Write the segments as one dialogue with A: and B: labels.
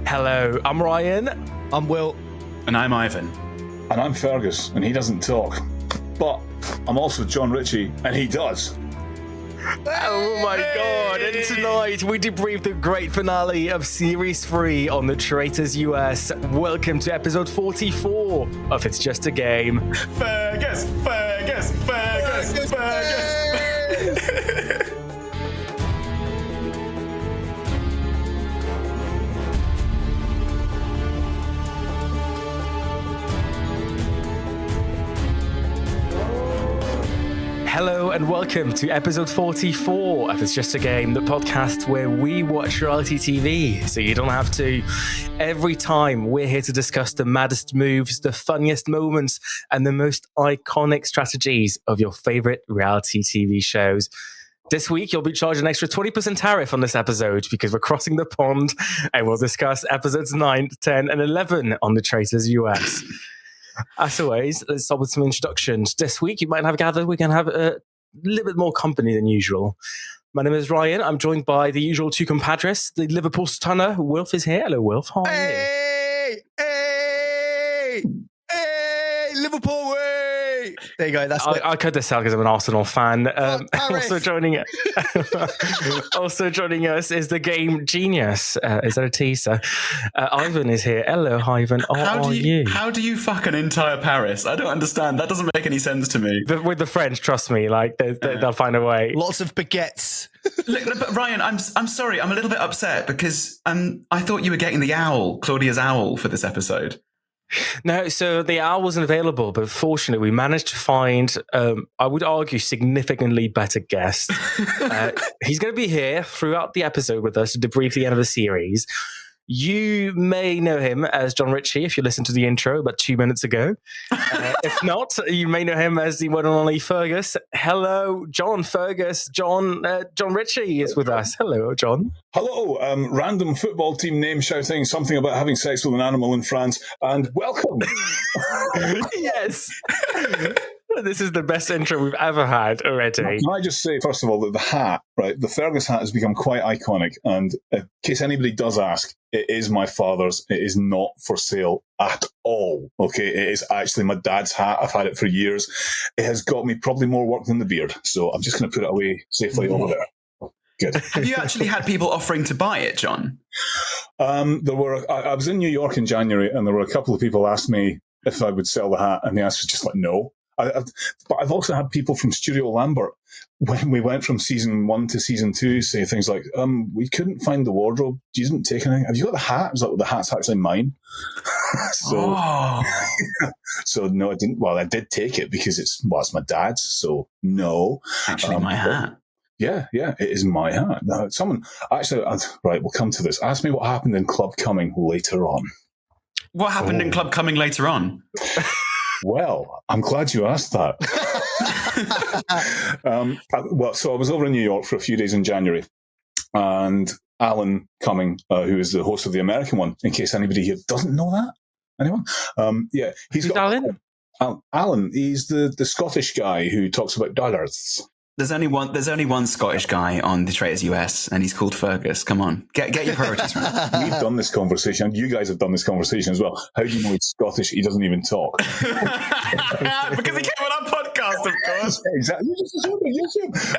A: Hello, I'm Ryan.
B: I'm Will.
C: And I'm Ivan.
D: And I'm Fergus, and he doesn't talk. But I'm also John Ritchie, and he does.
A: Oh my god, and tonight we debrief the great finale of Series 3 on the Traitors US. Welcome to episode 44 of It's Just a Game.
C: Fergus! Fergus! Fergus! Fergus!
A: Hello and welcome to episode 44 of It's Just a Game, the podcast where we watch reality TV so you don't have to. Every time we're here to discuss the maddest moves, the funniest moments, and the most iconic strategies of your favorite reality TV shows. This week, you'll be charged an extra 20% tariff on this episode because we're crossing the pond and we'll discuss episodes 9, 10, and 11 on the Traitors US. As always, let's start with some introductions. This week, you might have gathered, we're going to have a little bit more company than usual. My name is Ryan. I'm joined by the usual two compadres, the Liverpool stunner. Wilf is here. Hello, Wilf. How are you?
B: Hey, Liverpool way! There you go. That's it.
A: I cut this out because I'm an Arsenal fan. Also joining us is the game genius. Is that a teaser? Ivan is here. Hello, Ivan. How are you?
C: How do you fuck an entire Paris? I don't understand. That doesn't make any sense to me.
A: With the French, trust me, like they'll find a way.
B: Lots of baguettes.
C: Look, but Ryan, I'm sorry. I'm a little bit upset because I thought you were getting the owl, Claudia's owl, for this episode.
A: No, so the owl wasn't available, but fortunately we managed to find, I would argue, significantly better guest. He's going to be here throughout the episode with us to debrief the end of the series. You may know him as John Ritchie if you listened to the intro about 2 minutes ago. If not, you may know him as the one and only Fergus. Hello, John. Fergus. John Ritchie is with us. Hello, John.
D: Hello, random football team name shouting something about having sex with an animal in France, and welcome.
A: Yes. This is the best intro we've ever had already.
D: Can I just say, first of all, that the hat, right, the Fergus hat has become quite iconic, and in case anybody does ask, it is my father's. It is not for sale at all, okay? It is actually my dad's hat. I've had it for years. It has got me probably more work than the beard, so I'm just going to put it away safely over there. Good.
C: Have you actually had people offering to buy it, John?
D: I was in New York in January, and there were a couple of people asked me if I would sell the hat, and the answer was just like, no. But I've also had people from Studio Lambert, when we went from season 1 to season 2, say things like, we couldn't find the wardrobe. You didn't take anything. Have you got the hat? I was like, well, the hat's actually mine. So no, I didn't. Well, I did take it because it's my dad's. So no.
C: Actually, my hat.
D: Yeah, it is my hat. Now, right, we'll come to this. Ask me what happened in Club Cumin later on.
C: What happened in Club Cumin later on?
D: Well, I'm glad you asked that. So I was over in New York for a few days in January, and Alan Cumin, who is the host of the American one, in case anybody here doesn't know that. Anyone?
A: Who's Alan?
D: Alan, he's the Scottish guy who talks about dollars.
C: There's only one Scottish guy on the Traitors US, and he's called Fergus. Come on, get your priorities right.
D: We've done this conversation. You guys have done this conversation as well. How do you know he's Scottish? He doesn't even talk.
C: Because he came on our podcast, of course.
D: Exactly. You just assume.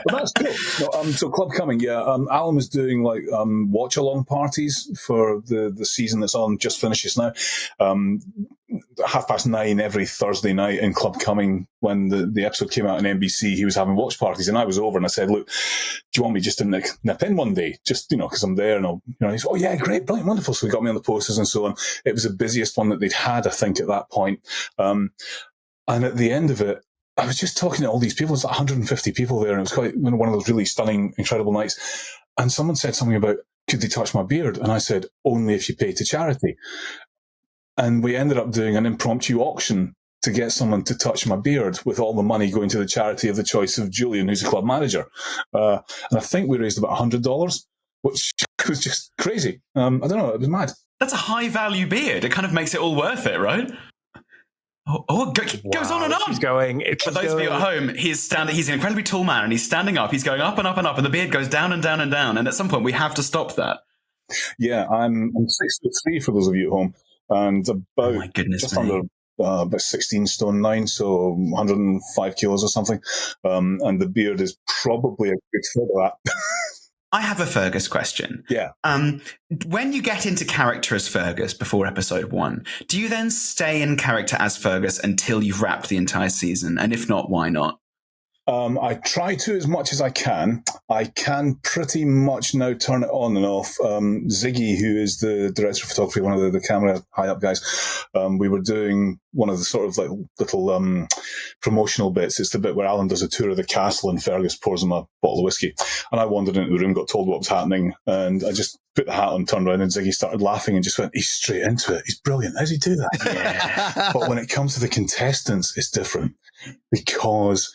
D: But that's cool. No, so Club Cumin, Alan was doing like watch-along parties for the season that's on, just finishes now. 9:30 every Thursday night in Club Cumin, when the episode came out on NBC, he was having watch parties, and I was over, and I said, look, do you want me just to nip in one day? Just, because I'm there, and he said, oh yeah, great, brilliant, wonderful. So he got me on the posters and so on. It was the busiest one that they'd had, I think, at that point. And at the end of it, I was just talking to all these people. There's like 150 people there, and it was quite one of those really stunning, incredible nights. And someone said something about, could they touch my beard? And I said, only if you pay to charity. And we ended up doing an impromptu auction to get someone to touch my beard, with all the money going to the charity of the choice of Julian, who's a club manager. And I think we raised about $100, which was just crazy. I don't know, it was mad.
C: That's a high-value beard. It kind of makes it all worth it, right? Goes on and on. For those of you at home, he's an incredibly tall man, and he's standing up. He's going up and up and up, and the beard goes down and down and down. And at some point, we have to stop that.
D: Yeah, I'm 6'3" for those of you at home, and about
C: Oh my goodness
D: just
C: me.
D: under about 16 stone 9, so 105 kilos or something. And the beard is probably a good fit of that.
C: I have a Fergus question.
D: Yeah.
C: When you get into character as Fergus before episode 1, do you then stay in character as Fergus until you've wrapped the entire season? And if not, why not?
D: I try to as much as I can. I can pretty much now turn it on and off. Ziggy, who is the director of photography, one of the camera high-up guys, we were doing one of the sort of like little promotional bits. It's the bit where Alan does a tour of the castle and Fergus pours him a bottle of whiskey. And I wandered into the room, got told what was happening, and I just put the hat on, turned around, and Ziggy started laughing and just went, he's straight into it. He's brilliant. How's he do that? Yeah. But when it comes to the contestants, it's different because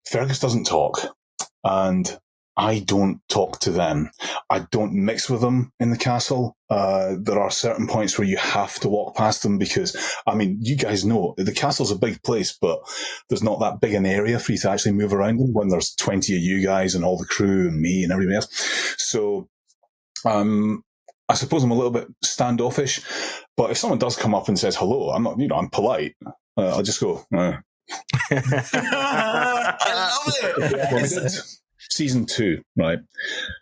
D: Fergus doesn't talk, and I don't talk to them. I don't mix with them in the castle. There are certain points where you have to walk past them because, I mean, you guys know the castle's a big place, but there's not that big an area for you to actually move around in when there's 20 of you guys and all the crew and me and everybody else. So, I suppose I'm a little bit standoffish, but if someone does come up and says hello, I'm not, I'm polite. I'll just go,
C: I love it.
D: Well, we did season 2, right?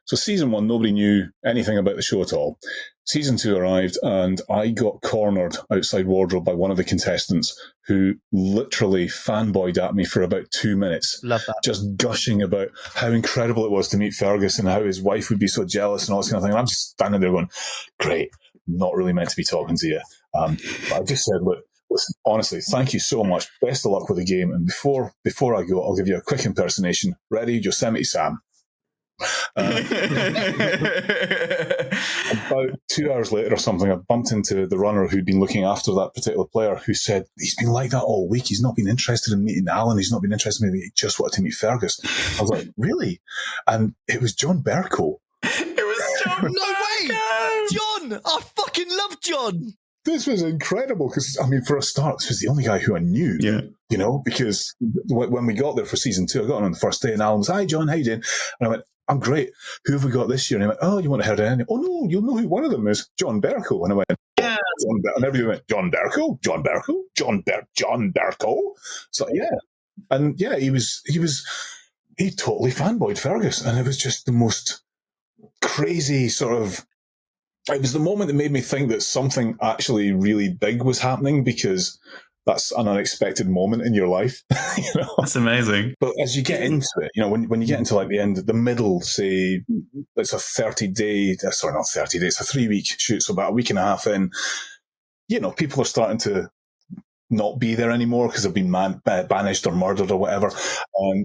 D: So season 1, nobody knew anything about the show at all. Season 2 arrived, and I got cornered outside wardrobe by one of the contestants who literally fanboyed at me for about 2 minutes.
B: Love that.
D: Just gushing about how incredible it was to meet Fergus and how his wife would be so jealous and all this kind of thing. And I'm just standing there going, great, not really meant to be talking to you. But I just said, look, listen, honestly, thank you so much. Best of luck with the game. And before I go, I'll give you a quick impersonation. Ready? Yosemite Sam. About 2 hours later or something, I bumped into the runner who'd been looking after that particular player, who said, he's been like that all week. He's not been interested in meeting Alan. He's not been interested in me. He just wanted to meet Fergus. I was like, really? And it was John Berko.
C: It was John.
B: No way! John! I fucking love John!
D: This was incredible because, I mean, for a start, this was the only guy who I knew.
C: Yeah.
D: You know, because when we got there for season 2, I got on the first day and Alan was, hi, John, how you doing? And I went, I'm great. Who have we got this year? And he went, oh, you want to hear it? Oh, no, you'll know who one of them is. John Berko. And I went, yeah. And everybody went, John Berko? John Berko? John Berko? So, yeah. And yeah, he totally fanboyed Fergus. And it was just the most crazy sort of, it was the moment that made me think that something actually really big was happening, because that's an unexpected moment in your life. You know?
C: That's amazing.
D: But as you get into it, you know, when you get into like the middle, say it's a 30-day, sorry, not 30 days, it's a 3-week shoot, so about a week and a half in, you know, people are starting to not be there anymore because they've been banished or murdered or whatever.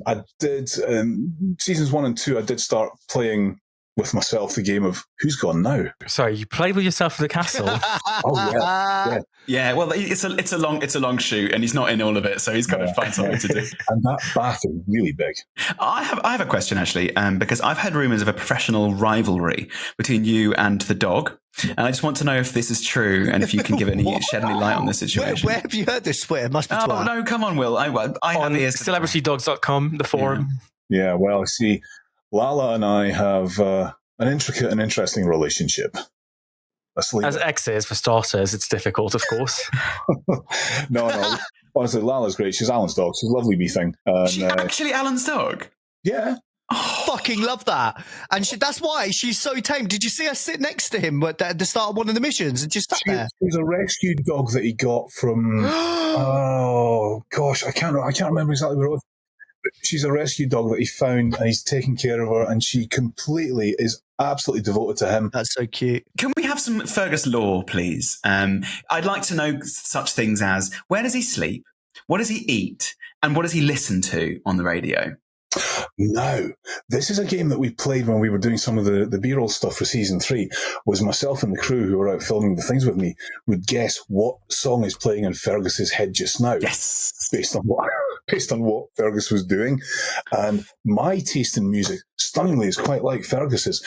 D: I did, seasons 1 and 2, I did start playing with myself the game of who's gone now.
A: Sorry, you played with yourself in the castle?
D: Oh yeah.
C: Yeah, well, it's a long shoot, and he's not in all of it, so he's got to find something to do.
D: And that bath is really big.
C: I have a question actually, because I've heard rumours of a professional rivalry between you and the dog, and I just want to know if this is true and if you can give shed any light on this situation.
B: Where have you heard this? It must be.
C: Oh no, come on, Will. I have ears.
A: CelebrityDogs.com, the forum.
D: Yeah, well, see, Lala and I have an intricate and interesting relationship.
A: As exes, for starters, it's difficult, of course.
D: No. Honestly, Lala's great. She's Alan's dog. She's a lovely wee thing.
C: She's actually Alan's dog?
D: Yeah.
B: Oh, fucking love that. And that's why she's so tame. Did you see her sit next to him at the start of one of the missions and just sat there?
D: She's a rescued dog that he got from, oh, gosh, I can't remember exactly where it was. She's a rescue dog that he found, and he's taking care of her, and she completely is absolutely devoted to him.
B: That's so cute.
C: Can we have some Fergus lore, please? I'd like to know such things as, where does he sleep? What does he eat? And what does he listen to on the radio?
D: No, this is a game that we played when we were doing some of the B-roll stuff for season 3. Was myself and the crew who were out filming the things with me would guess what song is playing in Fergus's head just now.
C: Yes,
D: based on what Fergus was doing. And my taste in music, stunningly, is quite like Fergus's.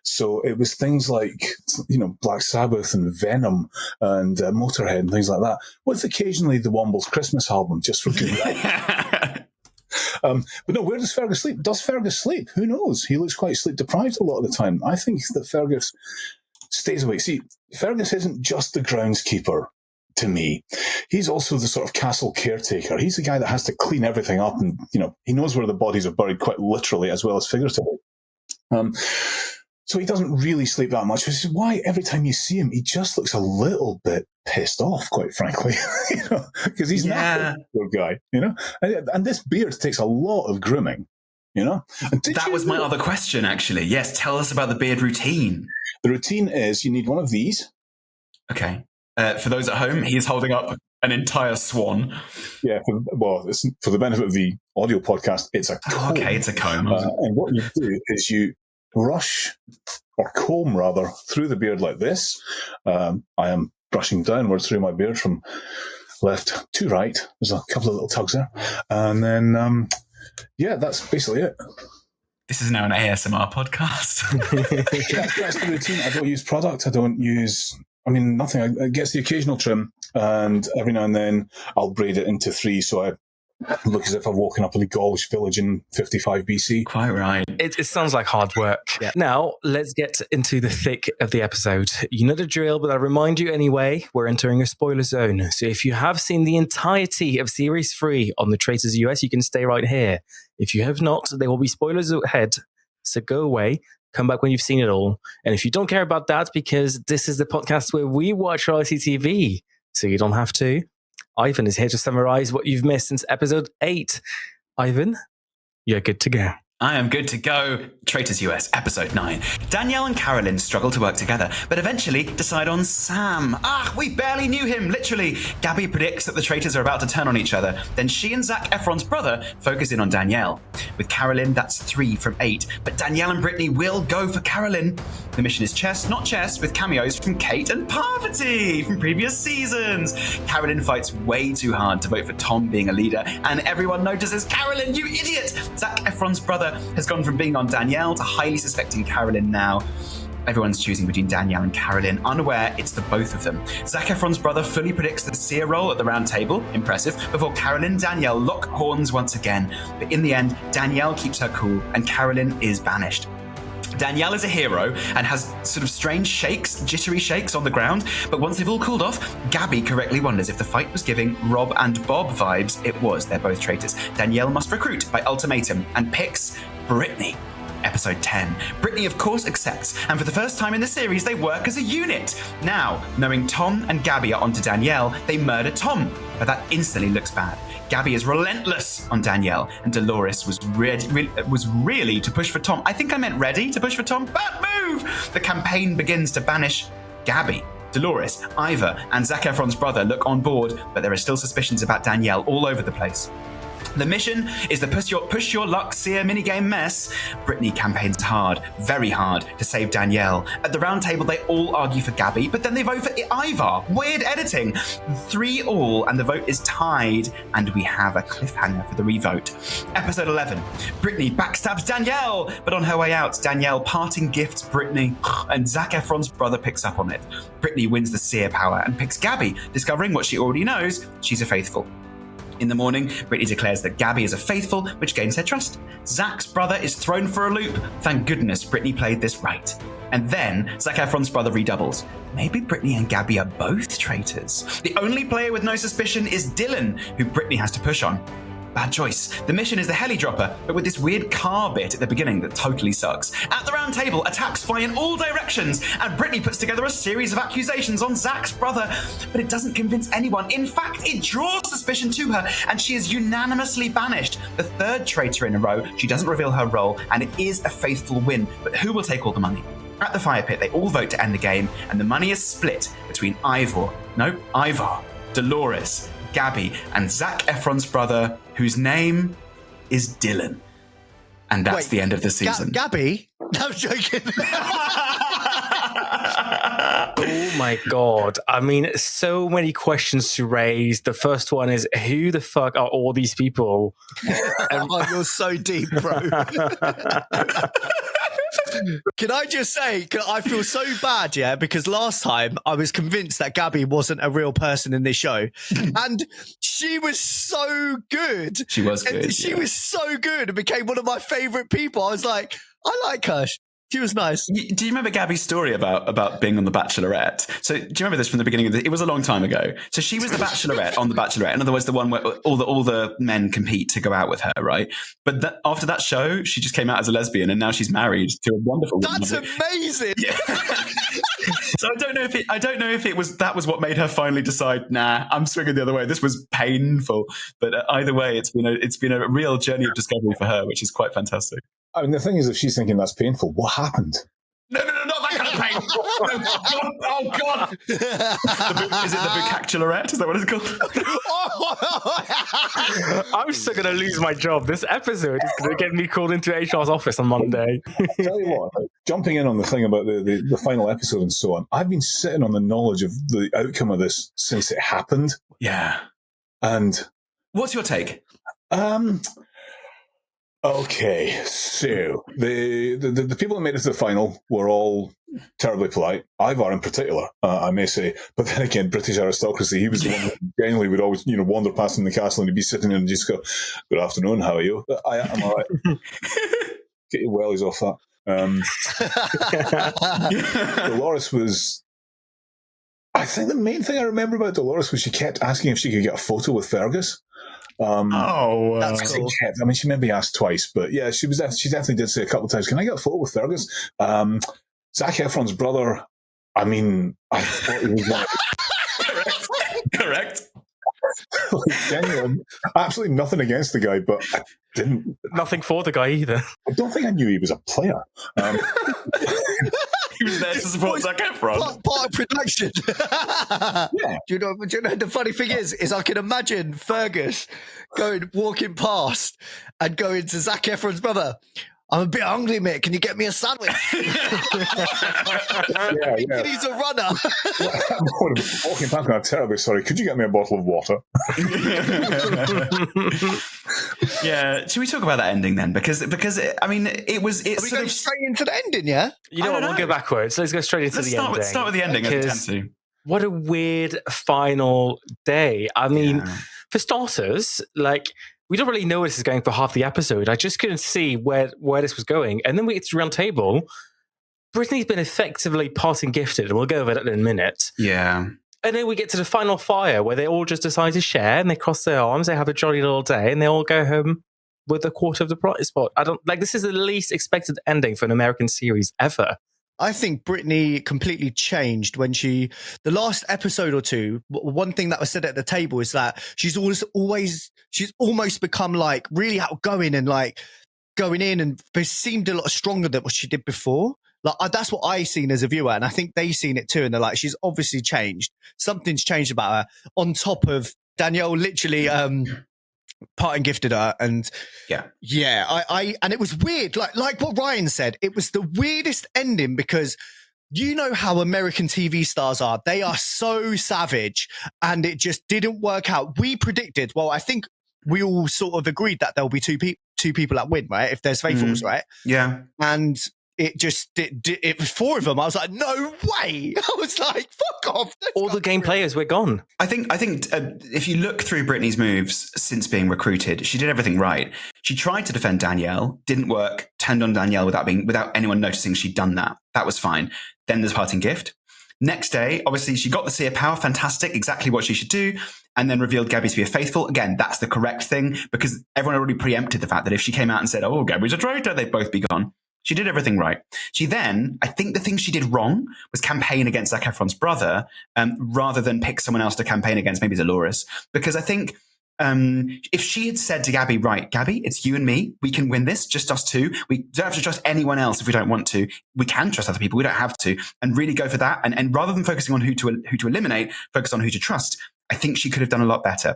D: So it was things like, you know, Black Sabbath and Venom and Motorhead and things like that, with occasionally the Womble's Christmas album, just for good. But no, where does Fergus sleep? Does Fergus sleep? Who knows? He looks quite sleep deprived a lot of the time. I think that Fergus stays awake. See, Fergus isn't just the groundskeeper to me. He's also the sort of castle caretaker. He's the guy that has to clean everything up, and he knows where the bodies are buried, quite literally as well as figuratively. So he doesn't really sleep that much, which is why every time you see him, he just looks a little bit pissed off, quite frankly, because he's not a poor guy, And this beard takes a lot of grooming,
C: That was my other question, actually. Yes, tell us about the beard routine.
D: The routine is you need one of these.
C: Okay. For those at home, he's holding up an entire swan.
D: Yeah, for the benefit of the audio podcast, it's a comb.
C: Okay, it's a comb.
D: And what you do is you brush, or comb rather, through the beard like this. I am brushing downwards through my beard from left to right. There's a couple of little tugs there. And then, that's basically it.
C: This is now an ASMR podcast.
D: That's the routine. I don't use product. I don't use... nothing. I get the occasional trim, and every now and then I'll braid it into 3, so I look as if I've woken up in a Gaulish village in 55 BC.
C: Quite right.
A: It sounds like hard work. Yeah. Now, let's get into the thick of the episode. You know the drill, but I'll remind you anyway, we're entering a spoiler zone. So if you have seen the entirety of Series 3 on the Traitors US, you can stay right here. If you have not, there will be spoilers ahead, so go away. Come back when you've seen it all. And if you don't care about that, because this is the podcast where we watch reality TV, so you don't have to, Ivan is here to summarize what you've missed since episode 8. Ivan, you're good to go.
C: I am good to go. Traitors US, episode 9. Danielle and Carolyn struggle to work together, but eventually decide on Sam. We barely knew him, literally. Gabby predicts that the traitors are about to turn on each other. Then she and Zac Efron's brother focus in on Danielle. With Carolyn, that's 3 from 8, but Danielle and Brittany will go for Carolyn. The mission is chess, not chess, with cameos from Kate and Parvati from previous seasons. Carolyn fights way too hard to vote for Tom being a leader, and everyone notices, Carolyn, you idiot! Zac Efron's brother has gone from being on Danielle to highly suspecting Carolyn now. Everyone's choosing between Danielle and Carolyn, unaware it's the both of them. Zac Efron's brother fully predicts the seer role at the round table, impressive, before Carolyn and Danielle lock horns once again. But in the end, Danielle keeps her cool and Carolyn is banished. Danielle is a hero and has sort of strange shakes, jittery shakes on the ground, but once they've all cooled off, Gabby correctly wonders if the fight was giving Rob and Bob vibes. It was, they're both traitors. Danielle must recruit by ultimatum and picks Brittany. Episode 10. Brittany, of course, accepts, and for the first time in the series, they work as a unit. Now, knowing Tom and Gabby are onto Danielle, they murder Tom, but that instantly looks bad. Gabby is relentless on Danielle, and Dolores was really to push for Tom. I think I meant ready to push for Tom. Bad move! The campaign begins to banish Gabby. Dolores, Ivor, and Zac Efron's brother look on board, but there are still suspicions about Danielle all over the place. The mission is the push your luck seer minigame mess. Brittany campaigns hard, very hard, to save Danielle. At the round table, they all argue for Gabby, but then they vote for Ivor. Weird editing. 3-all, and the vote is tied, and we have a cliffhanger for the revote. Episode 11. Brittany backstabs Danielle, but on her way out, Danielle parting gifts Brittany, and Zac Efron's brother picks up on it. Brittany wins the seer power and picks Gabby, discovering what she already knows, she's a faithful. In the morning, Brittany declares that Gabby is a faithful, which gains her trust. Zac's brother is thrown for a loop. Thank goodness Brittany played this right. And then Zac Efron's brother redoubles. Maybe Brittany and Gabby are both traitors. The only player with no suspicion is Dylan, who Brittany has to push on. Bad choice. The mission is the heli dropper, but with this weird car bit at the beginning that totally sucks. At the round table, attacks fly in all directions, and Brittany puts together a series of accusations on Zac's brother, but it doesn't convince anyone. In fact, it draws suspicion to her, and she is unanimously banished. The 3rd traitor in a row, she doesn't reveal her role, and it is a faithful win, but who will take all the money? At the fire pit, they all vote to end the game, and the money is split between Ivor, Dolores, Gabby, and Zac Efron's brother, whose name is Dylan. And that's the end of the season.
B: Gabby? No, I'm joking.
A: Oh my God. I mean, so many questions to raise. The first one is, who the fuck are all these people?
B: Oh, you're so deep, bro. Can I just say, I feel so bad, yeah, because last time I was convinced that Gabby wasn't a real person in this show. And she was so good.
C: She was good.
B: She was so good and became one of my favourite people. I was like, I like her. She was nice.
C: Do you remember Gabby's story about being on The Bachelorette? So do you remember this from the beginning of it was a long time ago. So she was the Bachelorette on The Bachelorette. In other words, the one where all the men compete to go out with her, right? But after that show, she just came out as a lesbian, and now she's married to a wonderful woman.
B: That's amazing.
C: Yeah. So I don't know if it was that was what made her finally decide, nah, I'm swinging the other way. This was painful, but either way, it's been a real journey of discovery for her, which is quite fantastic.
D: I mean, the thing is, if she's thinking that's painful, what happened?
C: No, not that kind of pain. Oh, God. Is it the Bachelorette? Is that what it's called?
A: I'm still going to lose my job. This episode is going to get me called into HR's office on Monday.
D: Tell you what, jumping in on the thing about the final episode and so on, I've been sitting on the knowledge of the outcome of this since it happened.
C: Yeah.
D: And
C: what's your take?
D: Okay, so the people that made it to the final were all terribly polite. Ivar in particular, I may say. But then again, British aristocracy, he was the one who genuinely would always, wander past in the castle and he'd be sitting there and just go, "Good afternoon, how are you?" I'm all right. Get your wellies off that. Dolores was... I think the main thing I remember about Dolores was she kept asking if she could get a photo with Fergus.
B: That's cool.
D: I mean, she maybe asked twice, but yeah, she definitely did say a couple of times, "Can I get a photo with Fergus?" Zac Efron's brother. I mean, I thought he was
C: Correct.
D: Genuine. Absolutely nothing against the guy, but I didn't.
A: Nothing for the guy either.
D: I don't think I knew he was a player.
C: He was there to support Zac Efron.
B: Part of production.
D: Yeah.
B: Do you know the funny thing is I can imagine Fergus walking past and going to Zac Efron's brother, "I'm a bit hungry, mate. Can you get me a sandwich?"
D: Yeah.
B: He's a runner.
D: Walking past, I'm terribly sorry. Could you get me a bottle of water?
C: Yeah. Should we talk about that ending then? Because it was.
B: Are we going straight into the ending? Yeah.
A: You know what? We'll go backwards. Let's go straight into the ending.
C: Start with the ending.
A: Because what a weird final day. I mean, for starters, we don't really know where this is going for half the episode. I just couldn't see where this was going. And then we get to the round table. Brittany's been effectively parting gifted, and we'll go over that in a minute.
C: Yeah.
A: And then we get to the final fire where they all just decide to share and they cross their arms, they have a jolly little day, and they all go home with a quarter of the prize pot. This is the least expected ending for an American series ever.
B: I think Brittany completely changed when the last episode or two, one thing that was said at the table is that she's almost become really outgoing and going in, and seemed a lot stronger than what she did before. That's what I seen as a viewer, and I think they seen it too. And they're like, she's obviously changed. Something's changed about her. On top of Danielle literally parting gifted her, and I and it was weird. Like what Ryan said, it was the weirdest ending because you know how American TV stars are. They are so savage, and it just didn't work out. We predicted. Well, I think we all sort of agreed that there'll be two people that win, right? If there's faithfuls, right?
C: Yeah,
B: and it was four of them. I was like, no way. I was like, fuck off.
A: All the game players were gone.
C: I think if you look through Brittany's moves since being recruited, she did everything right. She tried to defend Danielle, didn't work, turned on Danielle without anyone noticing she'd done that. That was fine. Then there's parting gift. Next day, obviously, she got the Seer Power, fantastic, exactly what she should do, and then revealed Gabby to be a faithful. Again, that's the correct thing, because everyone already preempted the fact that if she came out and said, "Oh, Gabby's a traitor," they'd both be gone. She did everything right. She then, I think the thing she did wrong was campaign against Zac Efron's brother, rather than pick someone else to campaign against, maybe Dolores. Because I think if she had said to Gabby, "Right, Gabby, it's you and me. We can win this, just us two. We don't have to trust anyone else if we don't want to. We can trust other people. We don't have to." And really go for that. And rather than focusing on who to eliminate, focus on who to trust. I think she could have done a lot better.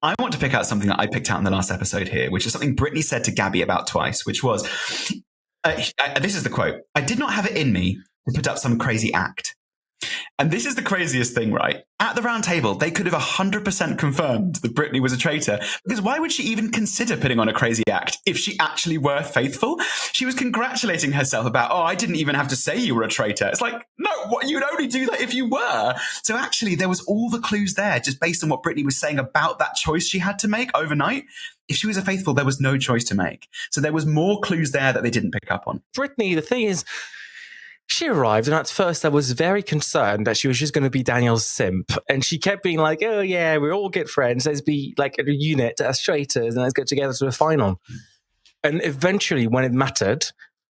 C: I want to pick out something that I picked out in the last episode here, which is something Brittany said to Gabby about twice, which was... this is the quote. "I did not have it in me to put up some crazy act." And this is the craziest thing, right? At the round table, they could have 100% confirmed that Brittany was a traitor, because why would she even consider putting on a crazy act if she actually were faithful? She was congratulating herself about, I didn't even have to say you were a traitor. It's like, no, you'd only do that if you were. So actually, there was all the clues there, just based on what Brittany was saying about that choice she had to make overnight. If she was a faithful, there was no choice to make. So there was more clues there that they didn't pick up on.
A: Brittany, the thing is, she arrived, and at first I was very concerned that she was just going to be Danielle's simp. And she kept being like, oh yeah, we're all good friends. Let's be like a unit as traitors and let's get together to the final. And eventually, when it mattered,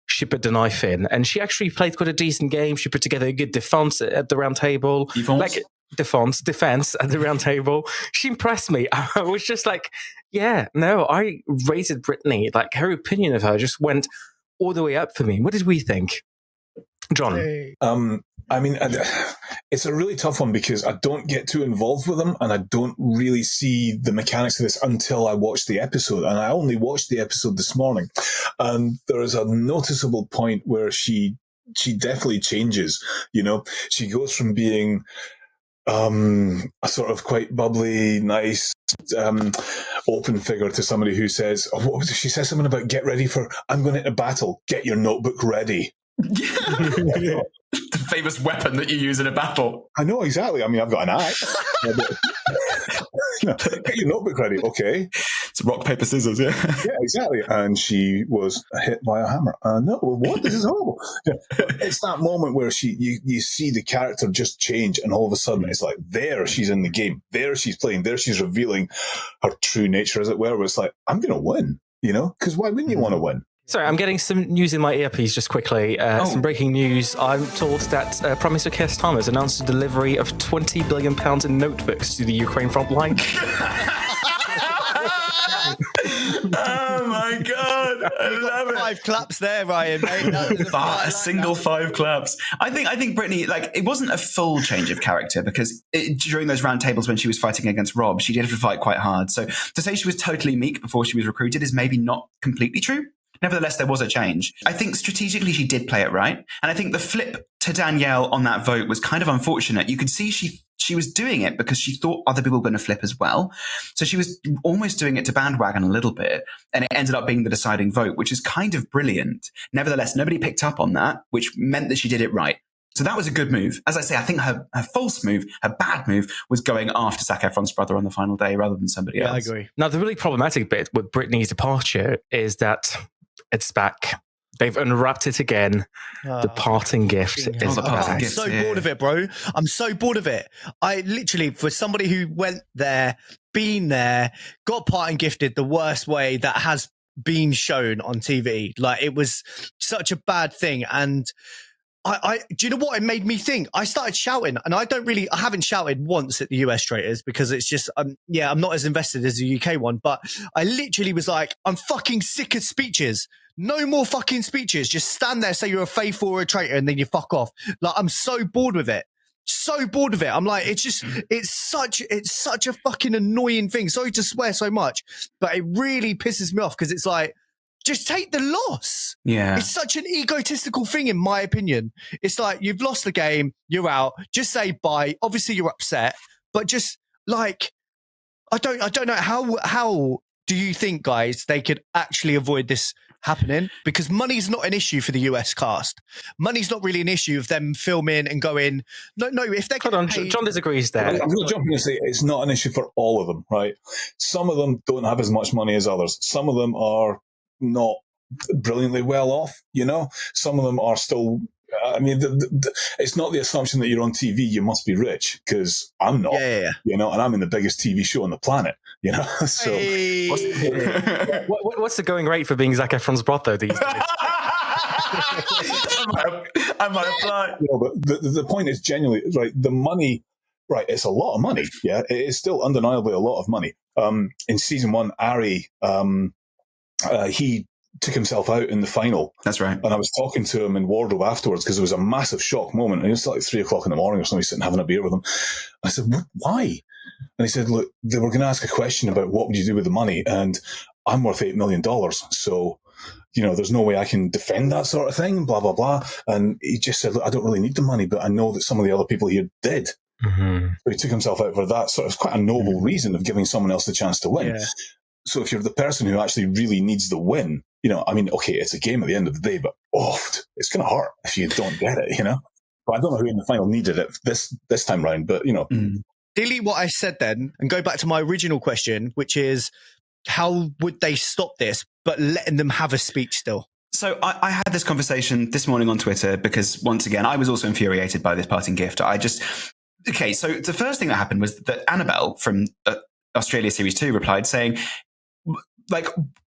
A: she put the knife in. And she actually played quite a decent game. She put together a good defense at the round table. Defense at the round table. She impressed me. I was just like, yeah, no, I rated Brittany. Like, her opinion of her just went all the way up for me. What did we think? John?
D: I mean, it's a really tough one because I don't get too involved with them and I don't really see the mechanics of this until I watch the episode. And I only watched the episode this morning. And there is a noticeable point where she definitely changes. You know, she goes from being a sort of quite bubbly, nice, open figure to somebody who says, what was it? She says something about I'm going into battle, get your notebook ready.
C: The famous weapon that you use in a battle.
D: I know, exactly. I mean, I've got an axe. Get your notebook ready. Okay.
C: It's rock, paper, scissors, yeah.
D: Yeah, exactly. And she was hit by a hammer. No, what? This is horrible. Yeah. It's that moment where you see the character just change, and all of a sudden it's like, there she's in the game. There she's playing. There she's revealing her true nature, as it were, where it's like, I'm going to win, you know? Because why wouldn't you want to win?
A: Sorry, I'm getting some news in my earpiece just quickly. Some breaking news. I'm told that Prime Minister Keir Starmer has announced the delivery of £20 billion in notebooks to the Ukraine front line.
C: Oh my God. I love it.
B: 5 claps there, Ryan, mate.
C: A single 5 claps. I think Brittany, like, it wasn't a full change of character because during those round tables when she was fighting against Rob, she did have to fight quite hard. So to say she was totally meek before she was recruited is maybe not completely true. Nevertheless, there was a change. I think strategically she did play it right. And I think the flip to Danielle on that vote was kind of unfortunate. You could see she was doing it because she thought other people were going to flip as well. So she was almost doing it to bandwagon a little bit. And it ended up being the deciding vote, which is kind of brilliant. Nevertheless, nobody picked up on that, which meant that she did it right. So that was a good move. As I say, I think her false move, her bad move, was going after Zac Efron's brother on the final day rather than somebody else.
B: I agree.
A: Now, the really problematic bit with Brittany's departure is that it's back. They've unwrapped it again. The parting gift is back.
B: I'm so bored of it, bro. I'm so bored of it. I literally, for somebody who went there, been there, got parting gifted the worst way that has been shown on TV. Like, it was such a bad thing. And I do you know what it made me think? I started shouting, and I haven't shouted once at the US Traitors because it's just, I'm not as invested as the UK one, but I literally was like, I'm fucking sick of speeches. No more fucking speeches. Just stand there, say you're a faithful or a traitor, and then you fuck off. Like, I'm so bored with it. So bored of it. I'm like, it's such a fucking annoying thing. Sorry to swear so much, but it really pisses me off because it's like, just take the loss.
C: Yeah.
B: It's such an egotistical thing, in my opinion. It's like, you've lost the game, you're out. Just say bye. Obviously, you're upset, but just like, I don't know how do you think, guys, they could actually avoid this happening? Because money's not an issue for the US cast. Money's not really an issue of them filming and going, no, if they
A: Hold on, John disagrees there.
D: I'm going to jump in and say it's not an issue for all of them, right? Some of them don't have as much money as others. Some of them are not brilliantly well off, you know? Some of them are still, I mean, it's not the assumption that you're on TV, you must be rich, because I'm not, you know, and I'm in the biggest TV show on the planet, you know? So,
A: what's the going rate for being Zac Efron's brother these days?
C: I might apply.
D: You know, but the point is genuinely, right, the money, right, it's a lot of money, yeah? It is still undeniably a lot of money. In season 1, Ari, he took himself out in the final.
C: That's right.
D: And I was talking to him in wardrobe afterwards because it was a massive shock moment. And it was like 3:00 in the morning or something, sitting having a beer with him. I said, why? And he said, look, they were going to ask a question about what would you do with the money? And I'm worth $8 million. So, there's no way I can defend that sort of thing, blah, blah, blah. And he just said, look, I don't really need the money, but I know that some of the other people here did.
A: Mm-hmm.
D: So he took himself out for that. So it's quite a noble reason of giving someone else the chance to win. Yeah. So if you're the person who actually really needs the win, okay, it's a game at the end of the day, but it's going to hurt if you don't get it, But I don't know who in the final needed it this time round, but,
B: Delete what I said then and go back to my original question, which is how would they stop this, but letting them have a speech still?
C: So I had this conversation this morning on Twitter because, once again, I was also infuriated by this parting gift. So the first thing that happened was that Annabelle from Australia Series 2 replied saying,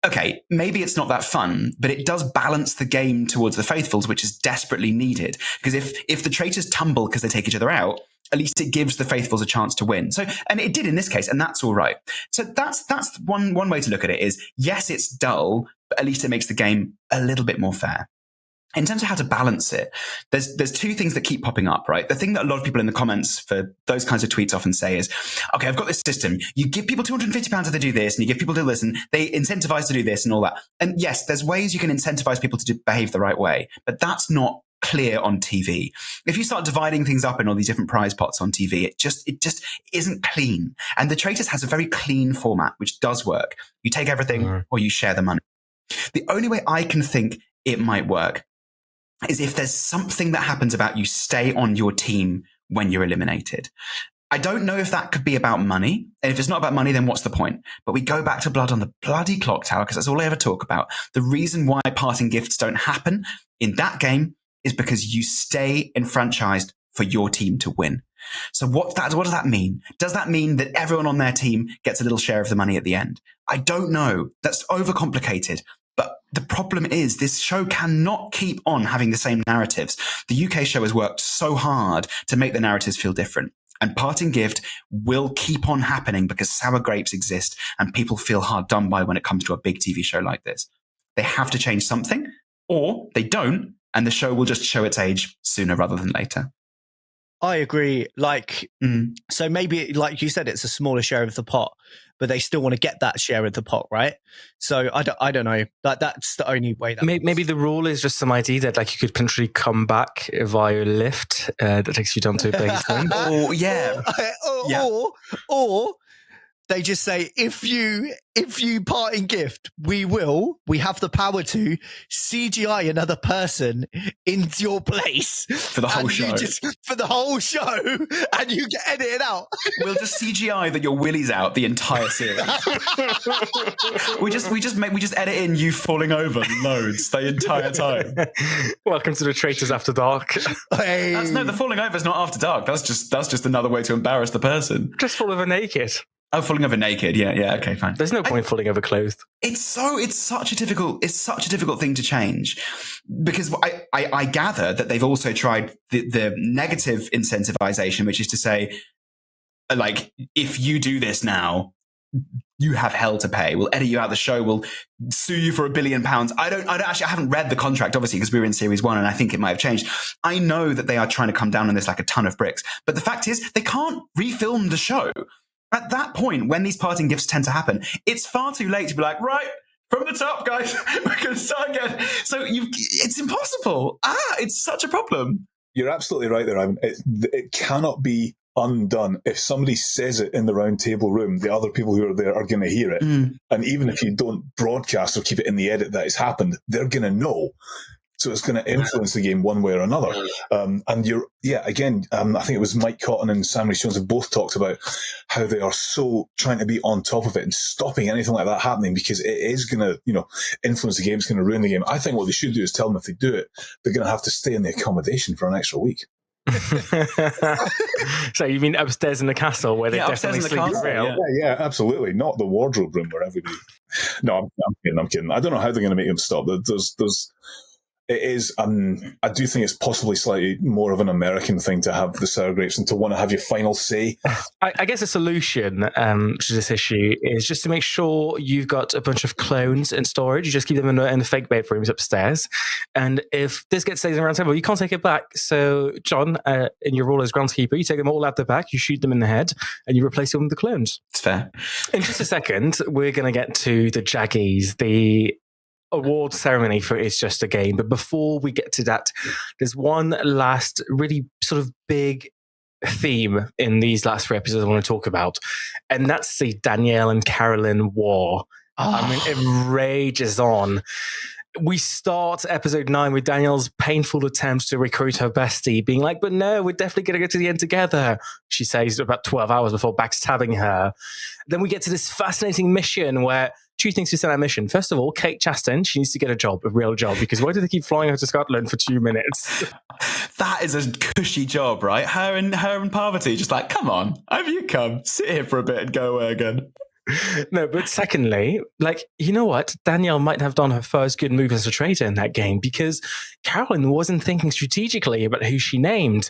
C: okay, maybe it's not that fun, but it does balance the game towards the faithfuls, which is desperately needed. Because if the traitors tumble because they take each other out, at least it gives the faithfuls a chance to win. So, and it did in this case, and that's all right. So that's one way to look at it is, yes, it's dull, but at least it makes the game a little bit more fair. In terms of how to balance it, there's two things that keep popping up, right? The thing that a lot of people in the comments for those kinds of tweets often say is, okay, I've got this system. You give people £250 if they do this, and you give people to listen. They incentivize to do this and all that. And yes, there's ways you can incentivize people to behave the right way, but that's not clear on TV. If you start dividing things up in all these different prize pots on TV, it just isn't clean. And the Traitors has a very clean format, which does work. You take everything or you share the money. The only way I can think it might work is if there's something that happens about you stay on your team when you're eliminated. I don't know if that could be about money. And if it's not about money, then what's the point? But we go back to blood on the bloody clock tower because that's all I ever talk about. The reason why parting gifts don't happen in that game is because you stay enfranchised for your team to win. So what does that mean? Does that mean that everyone on their team gets a little share of the money at the end? I don't know. That's overcomplicated. But the problem is this show cannot keep on having the same narratives. The UK show has worked so hard to make the narratives feel different. And parting gift will keep on happening because sour grapes exist and people feel hard done by when it comes to a big TV show like this. They have to change something, or they don't, and the show will just show its age sooner rather than later.
B: I agree. So maybe, like you said, it's a smaller share of the pot, but they still want to get that share of the pot, right? So I don't know. That's the only way.
A: Maybe the rule is just some idea that you could potentially come back via a lift that takes you down to a basement.
C: Oh yeah.
B: Or they just say, if you parting gift, we have the power to CGI another person into your place
C: for the whole show.
B: For the whole show, and you get edited out.
C: We'll just CGI that your willy's out the entire series. we just edit in you falling over loads the entire time.
A: Welcome to the Traitors After Dark.
B: Hey.
C: The falling over is not after dark. That's just another way to embarrass the person.
A: Just fall over naked.
C: Oh, falling over naked. Yeah. Okay, fine.
A: There's no point falling over clothed.
C: It's such a difficult thing to change because I gather that they've also tried the negative incentivization, which is to say, if you do this now, you have hell to pay. We'll edit you out of the show. We'll sue you for £1 billion. I haven't read the contract, obviously, because we were in series 1 and I think it might have changed. I know that they are trying to come down on this like a ton of bricks, but the fact is they can't refilm the show. At that point, when these parting gifts tend to happen, it's far too late to be like, right, from the top, guys, we're going to start again. So it's impossible. It's such a problem.
D: You're absolutely right there, Ivan. It cannot be undone. If somebody says it in the round table room, the other people who are there are going to hear it. And even if you don't broadcast or keep it in the edit that it's happened, they're going to know. So it's going to influence the game one way or another. And I think it was Mike Cotton and Sam Rhys Jones have both talked about how they are so trying to be on top of it and stopping anything like that happening because it is going to, influence the game. It's going to ruin the game. I think what they should do is tell them if they do it, they're going to have to stay in the accommodation for an extra week.
A: So you mean upstairs in the castle where they definitely sleep real?
D: Yeah, absolutely. Not the wardrobe room where everybody... No, I'm kidding. I don't know how they're going to make them stop. It is, I do think it's possibly slightly more of an American thing to have the sour grapes and to want to have your final say.
A: I guess a solution to this issue is just to make sure you've got a bunch of clones in storage. You just keep them in the fake bedrooms upstairs. And if this gets taken around table, you can't take it back. So, John, in your role as groundskeeper, you take them all out the back, you shoot them in the head, and you replace them with the clones.
C: It's fair.
A: In just a second, we're going to get to the Jaggies, the award ceremony for It's Just a Game. But before we get to that, there's one last really sort of big theme in these last 3 episodes I want to talk about, and that's the Danielle and Carolyn war. I mean, it rages on. We start episode 9 with Danielle's painful attempts to recruit her bestie, being like, but no, we're definitely going to go to the end together, she says about 12 hours before backstabbing her. Then we get to this fascinating mission where 2 things to send our mission. First of all, Kate Chastain, she needs to get a real job, because why do they keep flying her to Scotland for 2 minutes?
C: That is a cushy job, right? Her and Parvati just like, come on, have you come? Sit here for a bit and go away again.
A: No, but secondly, like, you know what? Danielle might have done her first good move as a traitor in that game, because Carolyn wasn't thinking strategically about who she named,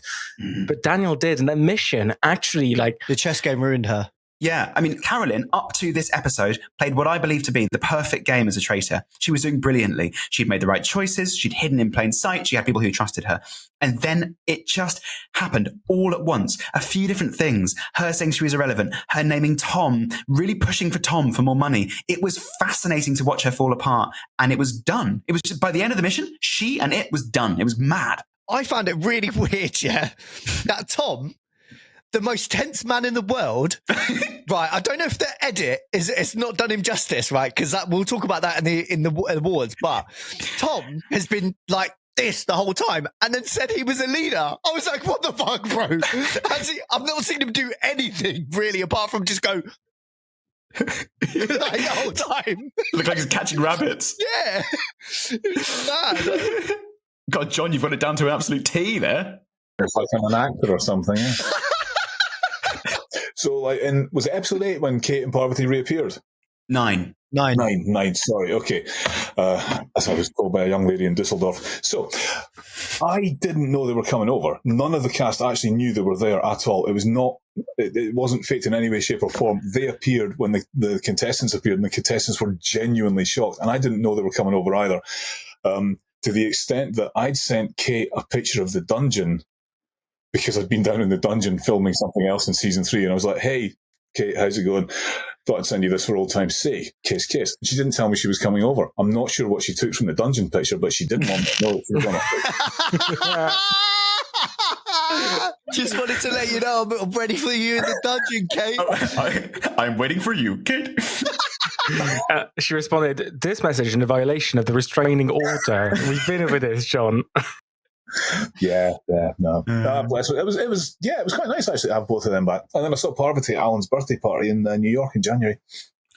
A: but Danielle did, and that mission actually, like...
B: The chess game ruined her.
C: Yeah, I mean, Carolyn, up to this episode, played what I believe to be the perfect game as a traitor. She was doing brilliantly. She'd made the right choices. She'd hidden in plain sight. She had people who trusted her. And then it just happened all at once. A few different things. Her saying she was irrelevant. Her naming Tom, really pushing for Tom for more money. It was fascinating to watch her fall apart. And it was done. It was just, by the end of the mission, she and it was done. It was mad.
B: I found it really weird, yeah, that Tom, the most tense man in the world, right? I don't know if the edit it's not done him justice, right? Because we'll talk about that in the awards. But Tom has been like this the whole time, and then said he was a leader. I was like, what the fuck, bro? I've not seen him do anything really apart from just go like the whole time.
C: Look like he's catching rabbits.
B: Yeah, it's mad.
C: God, John, you've got it down to an absolute T there.
D: It's like I'm an actor or something. Yeah. So, like, was it episode 8 when Kate and Parvati reappeared?
C: 9.
D: Sorry, okay. As I was told by a young lady in Dusseldorf. So, I didn't know they were coming over. None of the cast actually knew they were there at all. It was not. It wasn't faked in any way, shape, or form. They appeared when the contestants appeared, and the contestants were genuinely shocked. And I didn't know they were coming over either. To the extent that I'd sent Kate a picture of the dungeon, because I'd been down in the dungeon filming something else in season 3, and I was like, hey, Kate, how's it going? Thought I'd send you this for old time's sake. Kiss, kiss. She didn't tell me she was coming over. I'm not sure what she took from the dungeon picture, but she didn't want me to know that she was on it.
B: Just wanted to let you know I'm ready for you in the dungeon, Kate.
C: I'm waiting for you, Kate.
A: She responded, this message is a violation of the restraining order. We've been over this, John.
D: No. It was quite nice actually to have both of them back. And then I saw Parvati at Alan's birthday party in New York in January.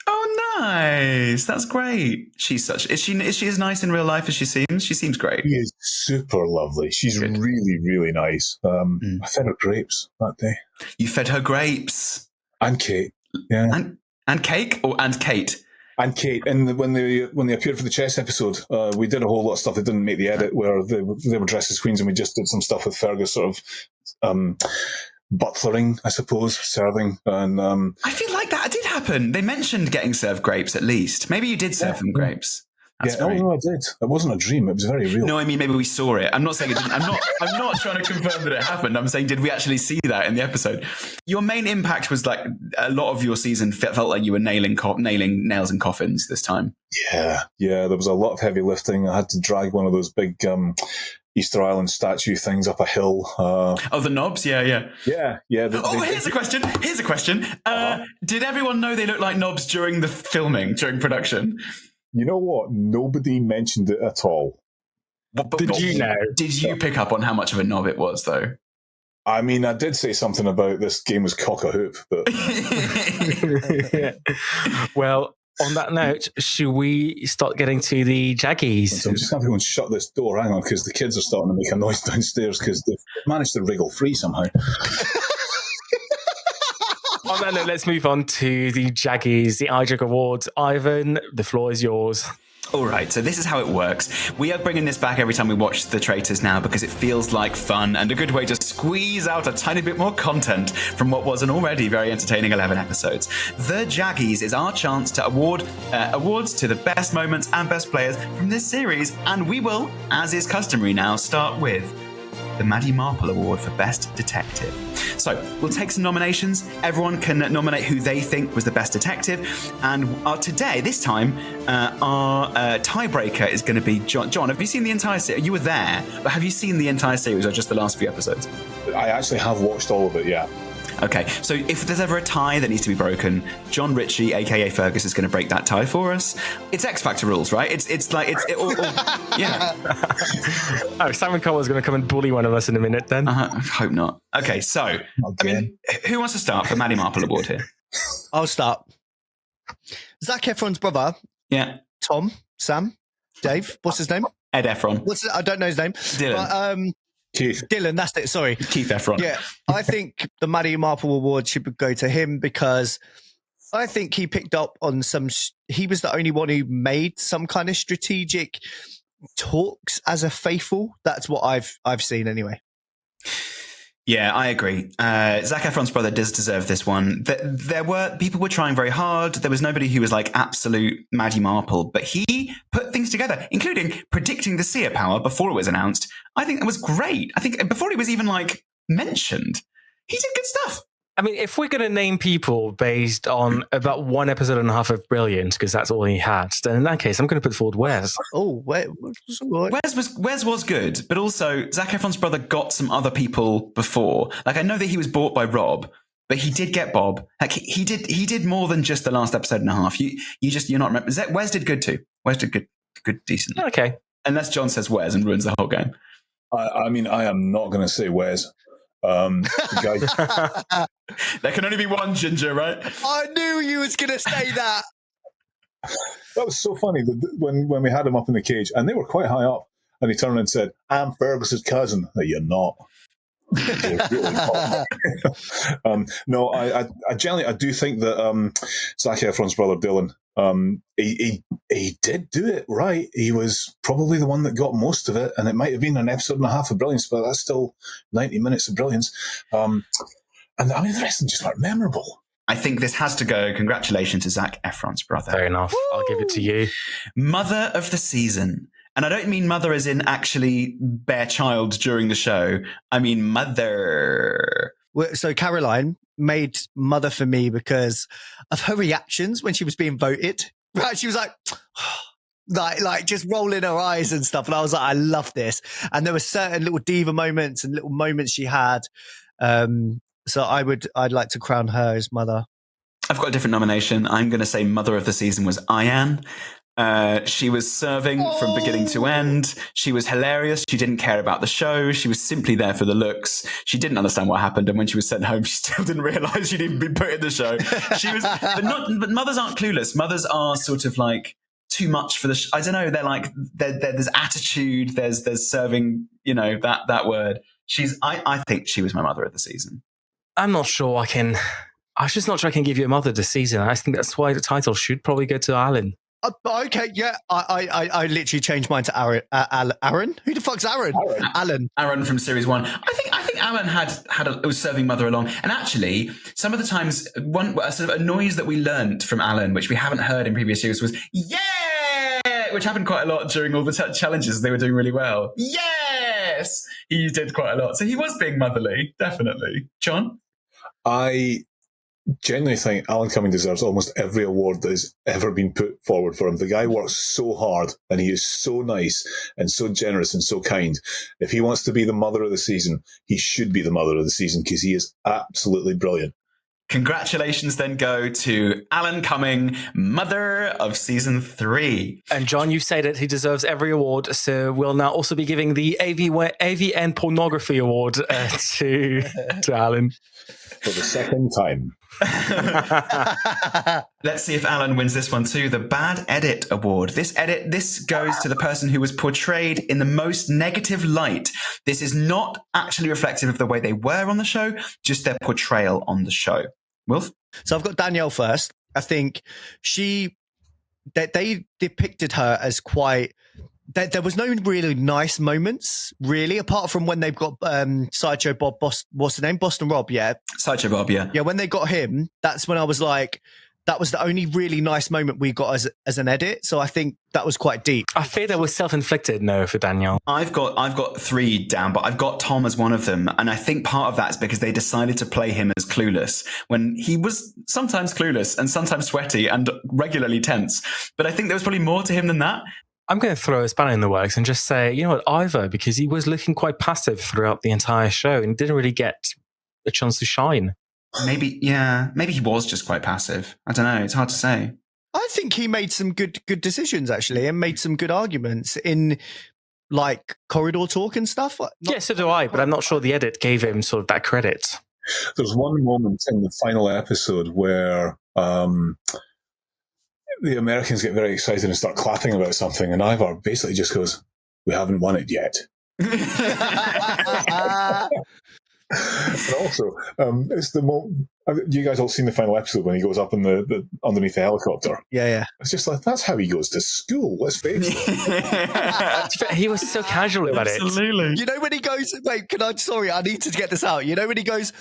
C: Oh, nice! That's great. She's is she as nice in real life as she seems? She seems great.
D: She is super lovely. She's
C: Good.
D: really, really nice. I fed her grapes that day.
C: You fed her grapes
D: And Kate, yeah,
C: and cake and Kate.
D: And Kate, and when they appeared for the chess episode, we did a whole lot of stuff that didn't make the edit, where they were dressed as queens, and we just did some stuff with Fergus, sort of butlering, I suppose, serving. And
C: I feel like that did happen. They mentioned getting served grapes at least. Maybe you did serve them grapes. That's great.
D: No, I did. It wasn't a dream. It was very real.
C: No, I mean, maybe we saw it. I'm not saying it didn't. I'm not trying to confirm that it happened. I'm saying, did we actually see that in the episode? Your main impact was like a lot of your season felt like you were nailing nails in coffins this time.
D: Yeah. There was a lot of heavy lifting. I had to drag one of those big Easter Island statue things up a hill.
C: The knobs? Yeah. Here's a question. Did everyone know they looked like knobs during the filming, during production?
D: You know what? Nobody mentioned it at all.
A: Did you know?
C: Did you pick up on how much of a knob it was, though?
D: I mean, I did say something about this game was cock a hoop, but...
A: Yeah. Well, on that note, should we start getting to the Jaggies?
D: So I'm just going to go and shut this door. Hang on, because the kids are starting to make a noise downstairs because they've managed to wriggle free somehow.
A: On that note, let's move on to the Jaggies, the Jaggies Awards. Ivan, the floor is yours.
C: All right, so this is how it works. We are bringing this back every time we watch The Traitors now because it feels like fun and a good way to squeeze out a tiny bit more content from what was an already very entertaining 11 episodes. The Jaggies is our chance to award awards to the best moments and best players from this series, and we will, as is customary now, start with the Maddie Marple Award for Best Detective. So we'll take some nominations. Everyone can nominate who they think was the best detective. And this time, our tiebreaker is going to be John. John, have you seen the entire series? You were there, but have you seen the entire series or just the last few episodes?
D: I actually have watched all of it, yeah.
C: Okay, so if there's ever a tie that needs to be broken, John Ritchie, aka Fergus, is going to break that tie for us. It's X Factor rules, right? Yeah.
A: Oh, Simon Cowell's going to come and bully one of us in a minute then.
C: Hope not. Okay, so, who wants to start for Maddie Marple Award here?
B: I'll start. Zac Efron's brother.
C: Yeah.
B: Tom, Sam, Dave. What's his name?
C: Ed Efron.
B: I don't know his name.
C: Dylan.
B: But,
D: Keith.
B: Dylan, that's it. Sorry.
C: Keith Efron.
B: Yeah, I think the Maddie Marple Award should go to him because I think he picked up on he was the only one who made some kind of strategic talks as a faithful. That's what I've seen anyway.
C: Yeah, I agree. Zac Efron's brother does deserve this one. People were trying very hard. There was nobody who was like absolute Maddie Marple, but he put things together, including predicting the seer power before it was announced. I think that was great. I think before it was even like mentioned, he did good stuff.
A: I mean, if we're going to name people based on about 1 episode and a half of brilliance, because that's all he had, then in that case, I'm going to put forward Wes.
B: Oh, Wes
C: was good, but also Zac Efron's brother got some other people before. Like, I know that he was bought by Rob, but he did get Bob. Like, he did more than just the last episode and a half. You're not remember. Wes did good too. Wes did good, decent.
A: Okay.
C: Unless John says Wes and ruins the whole game.
D: I mean, I am not going to say Wes. The guy.
C: There can only be one Ginger, right?
B: I knew you was going to say that.
D: That was so funny when we had him up in the cage, and they were quite high up, and he turned around and said, "I'm Fergus's cousin." You're not. No, I genuinely do think that Zac Efron's brother Dylan, he did do it right. He was probably the one that got most of it, and it might have been an episode and a half of brilliance, but that's still 90 minutes of brilliance. And I mean, the rest of them just weren't memorable.
C: I think this has to go. Congratulations to Zac Efron's brother.
A: Fair enough. Woo! I'll give it to you.
C: Mother of the season. And I don't mean mother as in actually bear child during the show. I mean mother.
B: So Caroline made mother for me because of her reactions when she was being voted. Right? She was like just rolling her eyes and stuff. And I was like, I love this. And there were certain little diva moments and little moments she had. So I'd like to crown her as mother.
C: I've got a different nomination. I'm going to say mother of the season was Ayan. She was serving from beginning to end. She was hilarious. She didn't care about the show. She was simply there for the looks. She didn't understand what happened. And when she was sent home, she still didn't realize she'd even been put in the show. She was, but mothers aren't clueless. Mothers are sort of like too much for the I don't know. They're like, there's attitude. There's serving, that word. I think she was my mother of the season.
A: I'm not sure I'm just not sure I can give you a mother this season. I think that's why the title should probably go to Alan.
B: Okay, yeah. I literally changed mine to Aaron. Aaron? Who the fuck's Aaron? Alan.
C: Aaron from series 1. I think Alan was serving mother along. And actually, some of the times, sort of a noise that we learnt from Alan, which we haven't heard in previous series, was yeah, which happened quite a lot during all the challenges. They were doing really well. Yes, he did quite a lot. So he was being motherly, definitely. John?
D: I genuinely think Alan Cumin deserves almost every award that has ever been put forward for him. The guy works so hard, and he is so nice and so generous and so kind. If he wants to be the mother of the season, he should be the mother of the season because he is absolutely brilliant.
C: Congratulations then go to Alan Cumming, mother of season 3.
A: And John, you've said it, he deserves every award. So we'll now also be giving the AVN Pornography Award to Alan.
D: For the second time.
C: Let's see if Alan wins this one too. The Bad Edit Award. This goes to the person who was portrayed in the most negative light. This is not actually reflective of the way they were on the show, just their portrayal on the show. Wilf?
B: So I've got Danielle first. I think they depicted her as quite... There was no really nice moments, really, apart from when they've got Sideshow Bob, what's the name? Boston Rob, yeah.
C: Sideshow Bob, yeah.
B: Yeah, when they got him, that's when I was like, that was the only really nice moment we got as an edit. So I think that was quite deep.
A: I fear that was self-inflicted, no, for Danielle.
C: I've got 3 down, but I've got Tom as one of them. And I think part of that is because they decided to play him as clueless when he was sometimes clueless and sometimes sweaty and regularly tense. But I think there was probably more to him than that.
A: I'm going to throw a spanner in the works and just say, you know what, either, because he was looking quite passive throughout the entire show and didn't really get a chance to shine.
C: Maybe he was just quite passive. I don't know. It's hard to say.
B: I think he made some good decisions, actually, and made some good arguments in like corridor talk and stuff.
A: Yeah, so do I, but I'm not sure the edit gave him sort of that credit.
D: There's one moment in the final episode where the Americans get very excited and start clapping about something, and Ivar basically just goes, "We haven't won it yet." And also, it's the moment. You guys all seen the final episode when he goes up in the underneath the helicopter?
B: Yeah.
D: It's just like, that's how he goes to school. Let's face it.
A: He was so casual about it.
C: Absolutely.
B: You know when he goes, wait, I need to get this out. You know when he goes,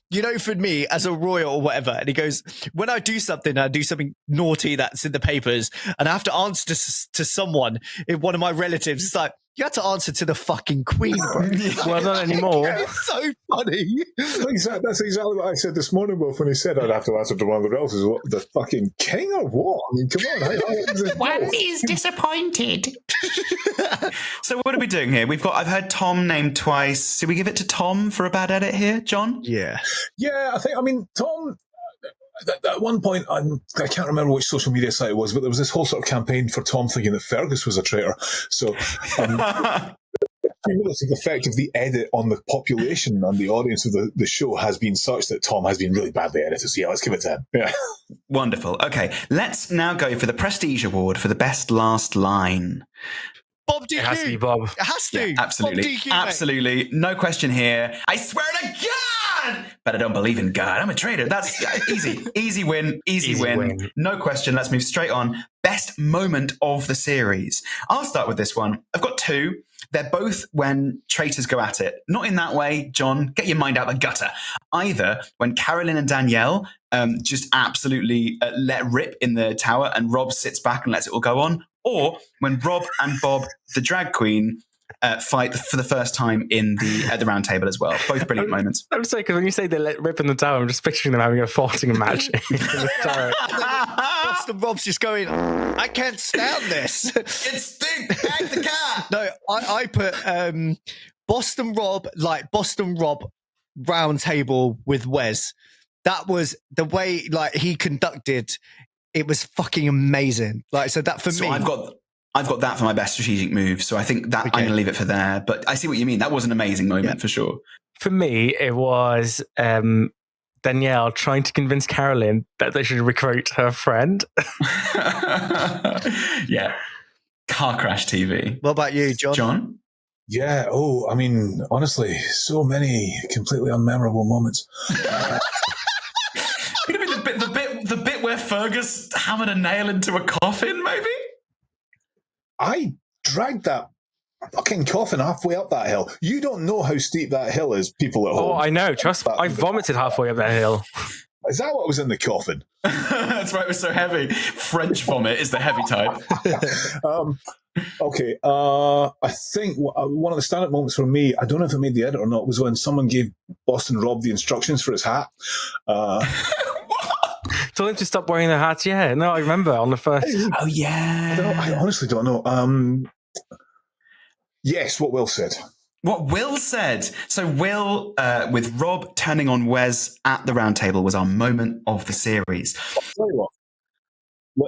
B: you know, for me as a royal or whatever, and he goes, when I do something naughty that's in the papers, and I have to answer to someone, if one of my relatives, it's like, you had to answer to the fucking queen, bro.
A: Well, not anymore.
B: It's so funny.
D: That's exactly what I said this morning, Wolf, when he said I'd have to answer to one of the relatives. What, the fucking king or what? I mean, come on.
C: One is disappointed. So what are we doing here? I've heard Tom named twice. Should we give it to Tom for a bad edit here, John?
B: Yeah,
D: I mean, Tom, at one point, I can't remember which social media site it was, but there was this whole sort of campaign for Tom thinking that Fergus was a traitor. So the cumulative effect of the edit on the population and the audience of the show has been such that Tom has been really badly edited. So yeah, let's give it to him. Yeah.
C: Wonderful. Okay, let's now go for the Prestige Award for the best last line.
B: Bob DQ.
A: It has to be Bob.
B: It has to.
C: Yeah, absolutely.
B: Bob DQ,
C: absolutely. No question here. I swear to God! But I don't believe in God. I'm a traitor. That's easy. Easy win. Easy win. No question. Let's move straight on. Best moment of the series. I'll start with this one. I've got 2. They're both when traitors go at it. Not in that way, John. Get your mind out the gutter. Either when Carolyn and Danielle just absolutely let rip in the tower and Rob sits back and lets it all go on. Or when Rob and Bob, the drag queen, fight for the first time at the round table as well. Both brilliant moments.
A: I'm sorry, because when you say they let rip in the tower, I'm just picturing them having a fighting match in the tower.
B: Boston Rob's just going, I can't stand this.
C: It's stink. Back the car.
B: No, I put Boston Rob round table with Wes. That was the way he conducted. It was fucking amazing. So that for me,
C: I've got that for my best strategic move. So I think that I'm going to leave it for there. But I see what you mean. That was an amazing moment for sure.
A: For me, it was Danielle trying to convince Carolyn that they should recruit her friend.
C: Yeah. Car crash TV.
B: What about you, John?
C: John?
D: Yeah. Oh, I mean, honestly, so many completely unmemorable moments.
C: The bit where Fergus hammered a nail into a coffin, maybe?
D: I dragged that fucking coffin halfway up that hill. You don't know how steep that hill is, people at home.
A: Oh, I know. Trust me. I vomited halfway up that hill.
D: Is that what was in the coffin?
C: That's right, it was so heavy. French vomit is the heavy type.
D: Okay, I think one of the stand-up moments for me, I don't know if it made the edit or not, was when someone gave Boston Rob the instructions for his hat.
A: Told him to stop wearing the hats. Yeah, no, I remember on the first.
C: Oh, yeah.
D: I honestly don't know. Yes, what Will said.
C: What Will said. So Will, with Rob turning on Wes at the round table, was our moment of the series.
D: I'll tell you what.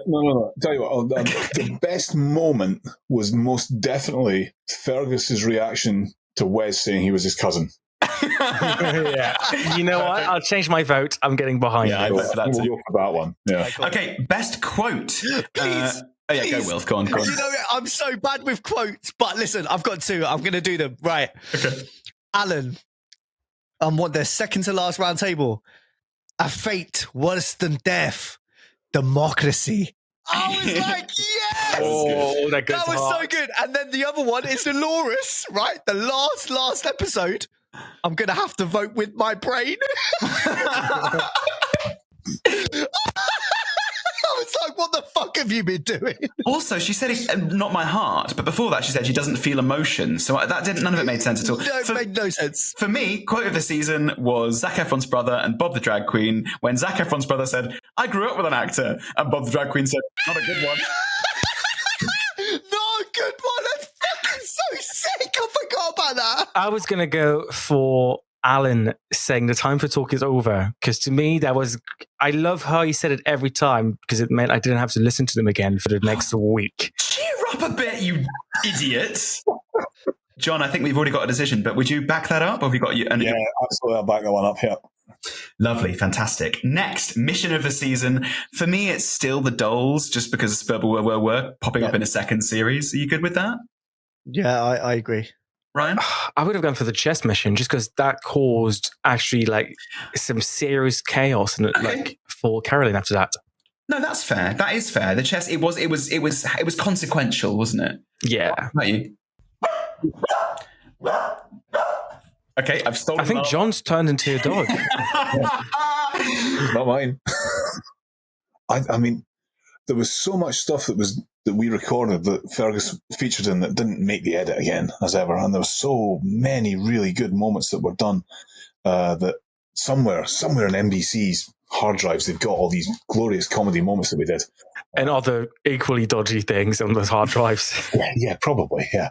D: No. Tell you what. The best moment was most definitely Fergus's reaction to Wes saying he was his cousin.
A: Yeah. You know what? I'll change my vote. I'm getting behind
C: I vote for that too.
D: We'll go for that one. Yeah.
C: Okay, best quote.
B: Please.
C: Go, Will. Go on.
B: You know, I'm so bad with quotes, but listen, I've got 2. I'm going to do them. Right.
C: Okay.
B: Alan, what the second to last round table? A fate worse than death. Democracy. I was like, yes!
A: Oh, that
B: was so good. And then the other one is Dolores, right? The last episode. I'm going to have to vote with my brain. have you been doing?
C: Also, she said, not my heart. But before that, she said she doesn't feel emotion. So none of it made sense at all.
B: No, it made no sense.
C: For me, quote of the season was Zac Efron's brother and Bob the drag queen, when Zac Efron's brother said, I grew up with an actor. And Bob the drag queen said, not a good one.
B: Not a good one. That's fucking so sick. I forgot about that.
A: I was going to go for Alan saying the time for talk is over, because to me I love how he said it every time, because it meant I didn't have to listen to them again for the next week.
C: Cheer up a bit, you idiots. John, I think we've already got a decision, but would you back that up? Or have you got you?
D: Yeah, absolutely. I'll back that one up here.
C: Lovely, fantastic. Next, mission of the season. For me, it's still the dolls, just because we're popping up in a second series. Are you good with that?
B: Yeah, I agree.
C: Ryan?
A: I would have gone for the chess mission, just because that caused actually like some serious chaos and like for Carolyn after that.
C: No, that's fair. That is fair. The chess, it was consequential, wasn't it?
A: Yeah.
C: What about you? Okay, I've stolen.
A: I think John's turned into a dog.
D: Not mine. I mean, there was so much stuff that we recorded that Fergus featured in that didn't make the edit again, as ever. And there were so many really good moments that were done that somewhere in NBC's hard drives, they've got all these glorious comedy moments that we did.
A: And other equally dodgy things on those hard drives.
D: Yeah, probably, yeah.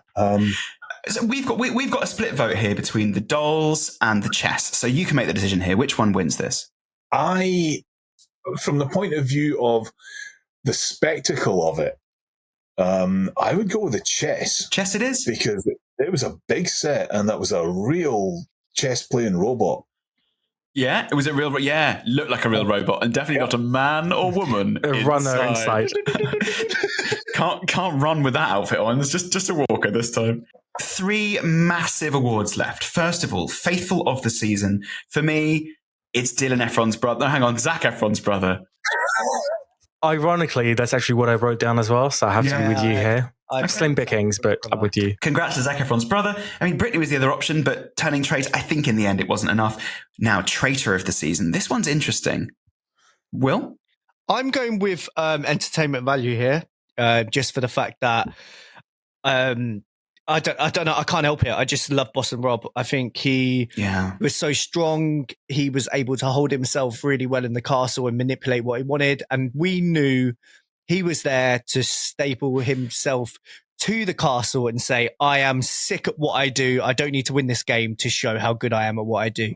C: So we've got a split vote here between the dolls and the chess. So you can make the decision here. Which one wins this?
D: From the point of view of the spectacle of it, I would go with the chess.
C: Chess it is?
D: Because it was a big set and that was a real chess-playing robot.
C: Yeah, it was a real, looked like a real robot and definitely not a man or woman.
A: A runner inside.
C: Can't run with that outfit on. It's just a walker this time. 3 massive awards left. First of all, Faithful of the Season. For me, it's Dylan Efron's brother. No, hang on, Zac Efron's brother.
A: Ironically, that's actually what I wrote down as well, so I have to be with you here. Slim pickings, but I'm with you.
C: Congrats to Zac Efron's brother. I mean, Brittany was the other option, but turning traitor, I think in the end it wasn't enough. Now, Traitor of the Season. This one's interesting. Will?
B: I'm going with entertainment value here, just for the fact that I don't know. I can't help it. I just love Boston Rob. I think he was so strong. He was able to hold himself really well in the castle and manipulate what he wanted. And we knew he was there to staple himself to the castle and say, I am sick at what I do. I don't need to win this game to show how good I am at what I do.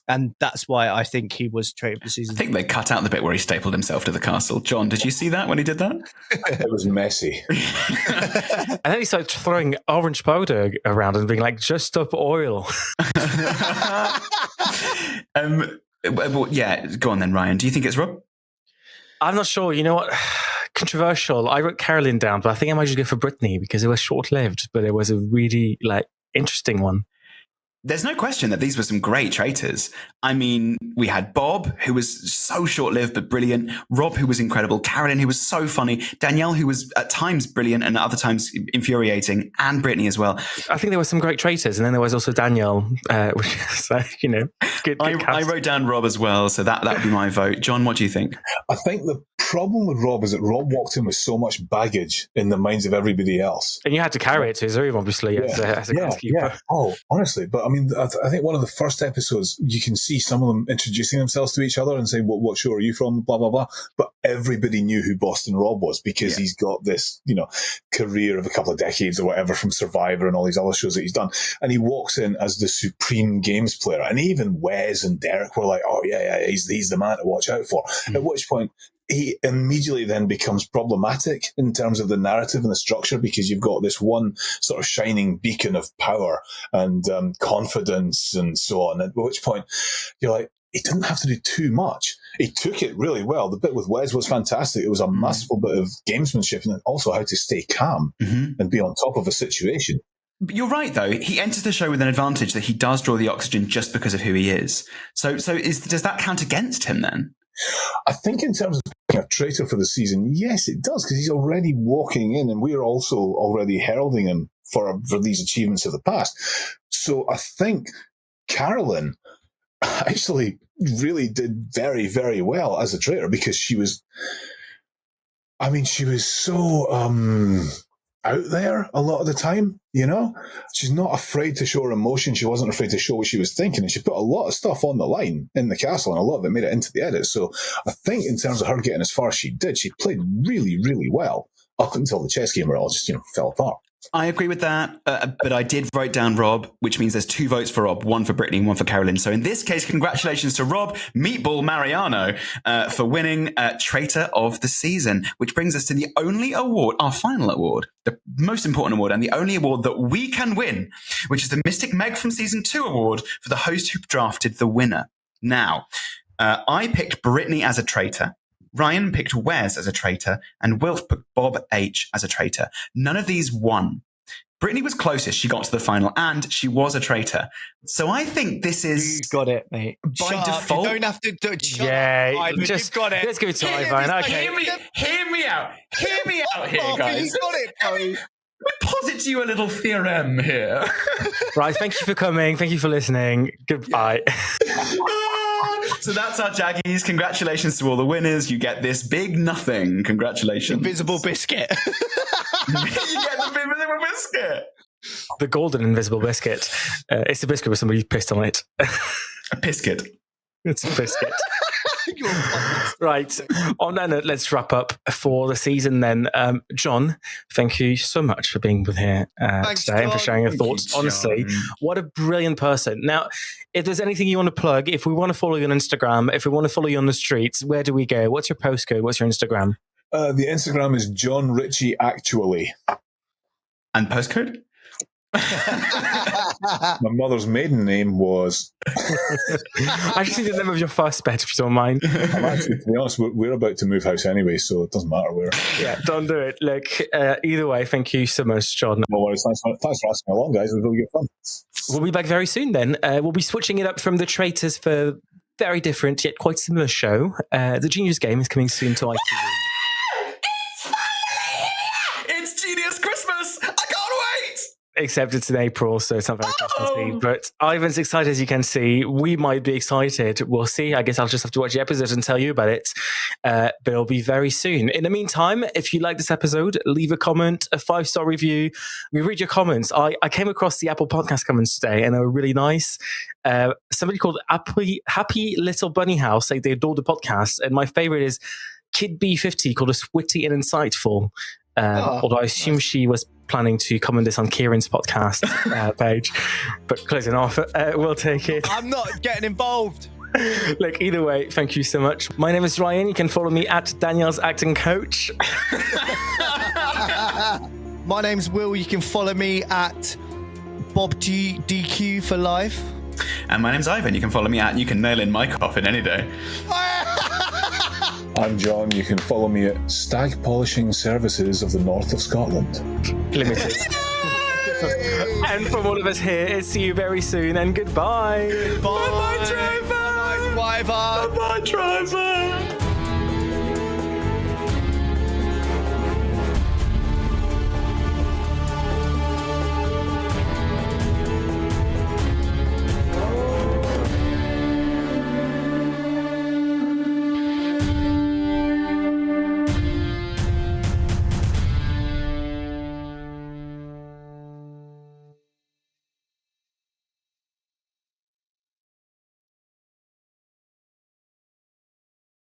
B: And that's why I think he was Traitor of the Season.
C: I think they cut out the bit where he stapled himself to the castle. John, did you see that when he did that?
D: It was messy.
A: And then he started throwing orange powder around and being like, just stop oil.
C: Go on then, Ryan. Do you think it's Rob?
A: I'm not sure. You know what? Controversial. I wrote Carolyn down, but I think I might just go for Brittany because it was short-lived, but it was a really interesting one.
C: There's no question that these were some great traitors. I mean, we had Bob, who was so short-lived but brilliant. Rob, who was incredible. Carolyn, who was so funny. Danielle, who was at times brilliant and at other times infuriating. And Brittany as well.
A: I think there were some great traitors. And then there was also Danielle, which is, good
C: I wrote down Rob as well, so that would be my vote. John, what do you think?
D: I think the problem with Rob is that Rob walked in with so much baggage in the minds of everybody else.
A: And you had to carry it to his room, obviously, as a groundskeeper.
D: Yeah. Oh, honestly. But I mean, I think one of the first episodes, you can see some of them introducing themselves to each other and saying, what show are you from? Blah, blah, blah. But everybody knew who Boston Rob was because he's got this, career of a couple of decades or whatever from Survivor and all these other shows that he's done. And he walks in as the supreme games player. And even Wes and Derek were like, oh, yeah, he's the man to watch out for. At which point, he immediately then becomes problematic in terms of the narrative and the structure because you've got this one sort of shining beacon of power and confidence and so on. At which point you're like, he didn't have to do too much. He took it really well. The bit with Wes was fantastic. It was a masterful bit of gamesmanship and also how to stay calm and be on top of a situation.
C: But you're right, though. He enters the show with an advantage that he does draw the oxygen just because of who he is. So does that count against him then?
D: I think in terms of being a traitor for the season, yes, it does, because he's already walking in and we're also already heralding him for these achievements of the past. So I think Carolyn actually really did very, very well as a traitor because she was I mean, she was so out there a lot of the time, you know? She's not afraid to show her emotion. She wasn't afraid to show what she was thinking. And she put a lot of stuff on the line in the castle, and a lot of it made it into the edit. So I think in terms of her getting as far as she did, she played really, really well up until the chess game where it all just, fell apart.
C: I agree with that, but I did write down Rob, which means there's 2 votes for Rob, 1 for Brittany and 1 for Carolyn. So in this case, congratulations to Rob Meatball Mariano for winning Traitor of the Season, which brings us to the only award, our final award, the most important award, and the only award that we can win, which is the Mystic Meg from Season 2 award for the host who drafted the winner. Now, I picked Brittany as a traitor. Ryan picked Wes as a traitor, and Wilf picked Bob H as a traitor. None of these won. Brittany was closest. She got to the final, and she was a traitor. So I think this is...
A: You got it, mate.
C: By default...
B: You don't have to do it.
A: Just
B: got it.
A: Let's go to Ivan. Okay.
C: Hear me out. Hear me out here, guys.
B: You got it, bro.
C: Posit you a little theorem here.
A: Right, thank you for coming. Thank you for listening. Goodbye.
C: So that's our Jaggies. Congratulations to all the winners. You get this big nothing. Congratulations.
B: Invisible biscuit.
C: You get the invisible biscuit.
A: The golden invisible biscuit. It's a biscuit with somebody pissed on it.
C: A biscuit.
A: It's a biscuit. Right. On that note, let's wrap up for the season then. John, thank you so much for being with here today and for sharing your thoughts. Honestly, what a brilliant person. Now, if there's anything you want to plug, if we want to follow you on Instagram, if we want to follow you on the streets, where do we go? What's your postcode? What's your Instagram?
D: The Instagram is John Ritchie Actually.
C: And postcode?
D: My mother's maiden name was...
A: I just need the name of your first pet, if you don't mind.
D: I'm actually, to be honest, we're about to move house anyway, so it doesn't matter where.
A: Yeah, don't do it. Look, either way, thank you so much, John.
D: No worries. Thanks for asking along, guys. It was really good fun.
A: We'll be back very soon then. We'll be switching it up from the Traitors for very different yet quite similar show. The Genius Game is coming soon to ITV.
C: It's Genius Christmas! I can't wait!
A: Except it's in April, so it's not very Christmassy. But Ivan's excited, as you can see. We might be excited. We'll see. I guess I'll just have to watch the episode and tell you about it. But it'll be very soon. In the meantime, if you like this episode, leave a comment, a 5-star review. We read your comments. I came across the Apple Podcast comments today, and they were really nice. Somebody called Happy Little Bunny House. They adore the podcast. And my favorite is Kid B50, called us witty and insightful. Although I assume she was planning to comment this on Kieran's podcast page, but close enough. We'll take it.
B: I'm not getting involved.
A: Look, either way, thank you so much. My name is Ryan. You can follow me at Danielle's Acting Coach.
B: My name's Will. You can follow me at Bob DQ for life.
C: And my name's Ivan. You can follow me at You Can Nail In My Coffin any day.
D: I'm John. You can follow me at Stag Polishing Services of the North of Scotland.
A: Limited. And from all of us here, it's see you very soon and goodbye.
B: Bye-bye, driver. Bye-bye, driver.
C: Bye-bye, driver.